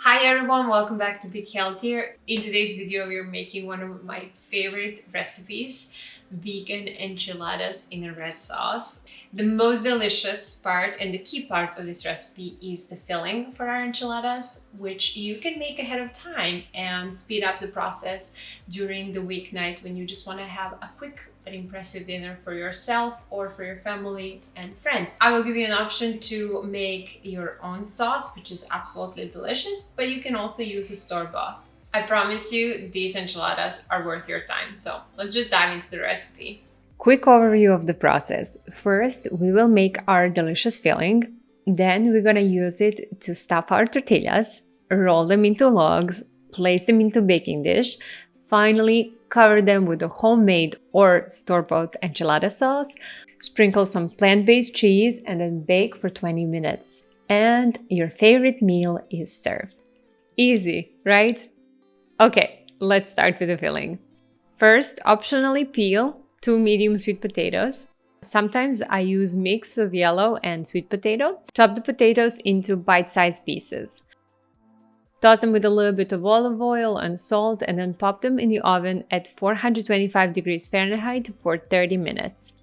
Hi everyone, welcome back to Big Healthier. In today's video, we're making one of my favorite recipes, vegan enchiladas in a red sauce. The most delicious part and the key part of this recipe is the filling for our enchiladas, which you can make ahead of time and speed up the process during the weeknight when you just want to have a quick but impressive dinner for yourself or for your family and friends. I will give you an option to make your own sauce, which is absolutely delicious, but you can also use a store-bought. I promise you, these enchiladas are worth your time. So let's just dive into the recipe. Quick overview of the process. First, we will make our delicious filling. Then we're gonna use it to stuff our tortillas, roll them into logs, place them into baking dish. Finally, cover them with a homemade or store-bought enchilada sauce, sprinkle some plant-based cheese, and then bake for 20 minutes. And your favorite meal is served. Easy, right? Okay, let's start with the filling. First, optionally peel 2 medium sweet potatoes. Sometimes I use mix of yellow and sweet potato. Chop the potatoes into bite-sized pieces. Toss them with a little bit of olive oil and salt and then pop them in the oven at 425 degrees Fahrenheit for 30 minutes.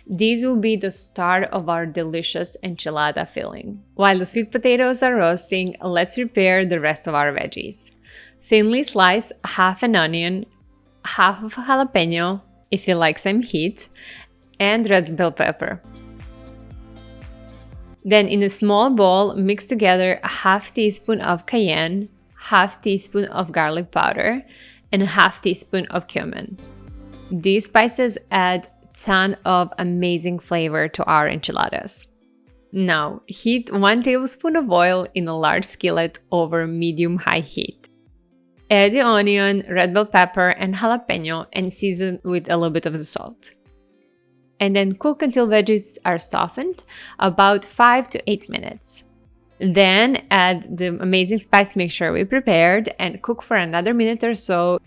These will be the start of our delicious enchilada filling. While the sweet potatoes are roasting, let's prepare the rest of our veggies. Thinly slice half an onion, half of a jalapeno, if you like some heat, and red bell pepper. Then in a small bowl, mix together a half teaspoon of cayenne, half teaspoon of garlic powder, and a half teaspoon of cumin. These spices add a ton of amazing flavor to our enchiladas. Now, heat 1 tablespoon of oil in a large skillet over medium-high heat. Add the onion, red bell pepper, and jalapeno and season with a little bit of the salt. And then cook until veggies are softened, about 5 to 8 minutes. Then add the amazing spice mixture we prepared and cook for another minute or so.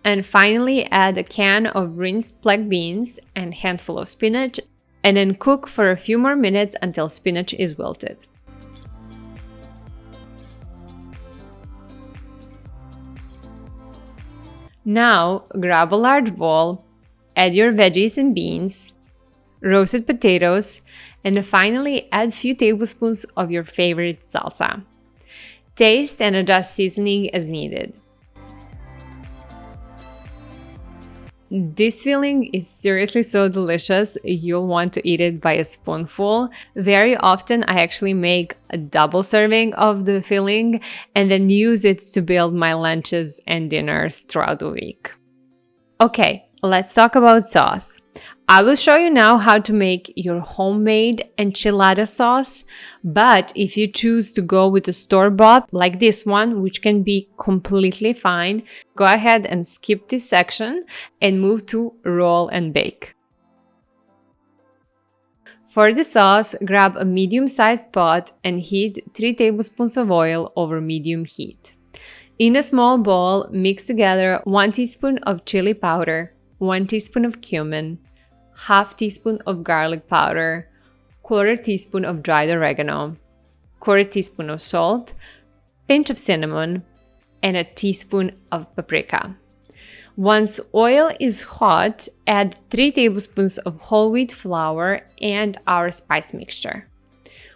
And finally add a can of rinsed black beans and handful of spinach, and then cook for a few more minutes until spinach is wilted. Now grab a large bowl, add your veggies and beans, roasted potatoes, and finally add a few tablespoons of your favorite salsa. Taste and adjust seasoning as needed. This filling is seriously so delicious, you'll want to eat it by a spoonful. Very often I actually make a double serving of the filling and then use it to build my lunches and dinners throughout the week. Okay, let's talk about sauce. I will show you now how to make your homemade enchilada sauce, but if you choose to go with a store-bought like this one, which can be completely fine, go ahead and skip this section and move to roll and bake. For the sauce, grab a medium-sized pot and heat 3 tablespoons of oil over medium heat. In a small bowl, mix together 1 teaspoon of chili powder, 1 teaspoon of cumin, half teaspoon of garlic powder, quarter teaspoon of dried oregano, quarter teaspoon of salt, pinch of cinnamon, and a teaspoon of paprika. Once oil is hot, add 3 tablespoons of whole wheat flour and our spice mixture.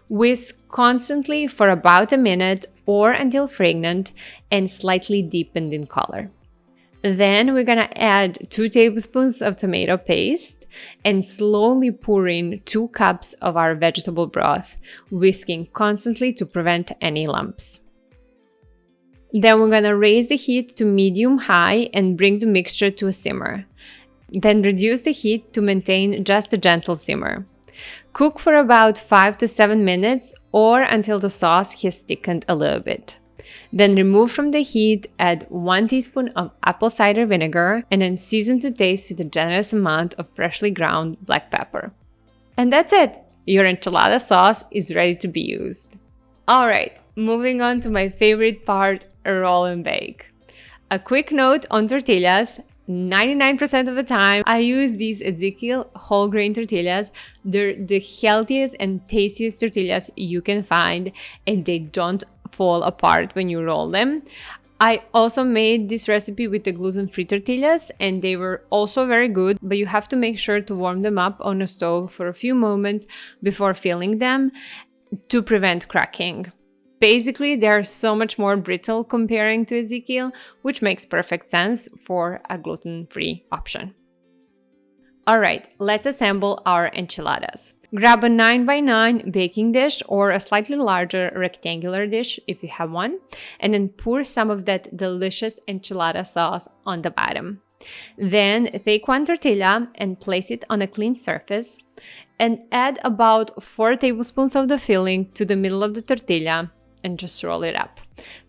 Whisk constantly for about a minute or until fragrant and slightly deepened in color. Then we're gonna add 2 tablespoons of tomato paste and slowly pour in 2 cups of our vegetable broth, whisking constantly to prevent any lumps. Then we're gonna raise the heat to medium-high and bring the mixture to a simmer. Then reduce the heat to maintain just a gentle simmer. Cook for about 5 to 7 minutes or until the sauce has thickened a little bit. Then remove from the heat, add 1 teaspoon of apple cider vinegar, and then season to taste with a generous amount of freshly ground black pepper. And that's it! Your enchilada sauce is ready to be used. Alright, moving on to my favorite part, roll and bake. A quick note on tortillas. 99% of the time, I use these Ezekiel whole grain tortillas. They're the healthiest and tastiest tortillas you can find, and they don't fall apart when you roll them. I also made this recipe with the gluten-free tortillas and they were also very good, but you have to make sure to warm them up on a stove for a few moments before filling them to prevent cracking. Basically, they are so much more brittle comparing to Ezekiel, which makes perfect sense for a gluten-free option. Alright, let's assemble our enchiladas. Grab a 9x9 baking dish or a slightly larger rectangular dish if you have one, and then pour some of that delicious enchilada sauce on the bottom. Then take one tortilla and place it on a clean surface and add about 4 tablespoons of the filling to the middle of the tortilla and just roll it up.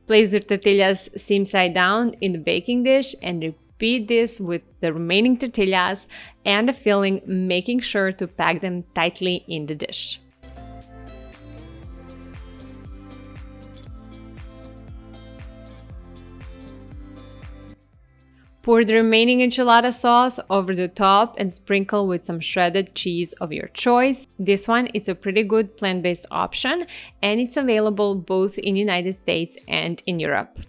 Place the tortillas seam side down in the baking dish and repeat this with the remaining tortillas and the filling, making sure to pack them tightly in the dish. Pour the remaining enchilada sauce over the top and sprinkle with some shredded cheese of your choice. This one is a pretty good plant-based option and it's available both in the United States and in Europe.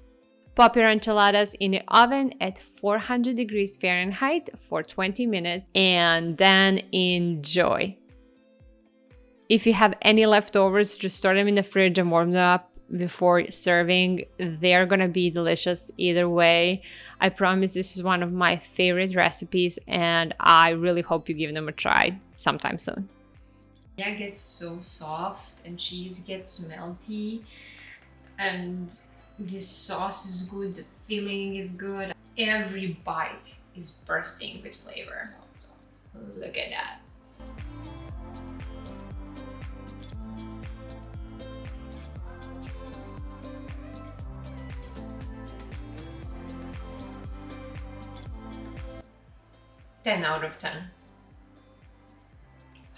Pop your enchiladas in the oven at 400 degrees Fahrenheit for 20 minutes and then enjoy. If you have any leftovers, just store them in the fridge and warm them up before serving. They're gonna be delicious either way. I promise this is one of my favorite recipes and I really hope you give them a try sometime soon. Yeah, it gets so soft and cheese gets melty and this sauce is good, the filling is good. Every bite is bursting with flavor. Look at that. Ten out of 10.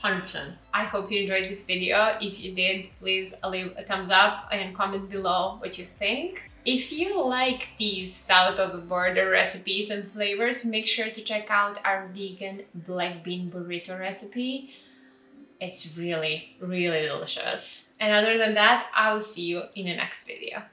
100%. I hope you enjoyed this video. If you did, please leave a thumbs up and comment below what you think. If you like these south of the border recipes and flavors, make sure to check out our vegan black bean burrito recipe. It's really, really delicious. And other than that, I will see you in the next video.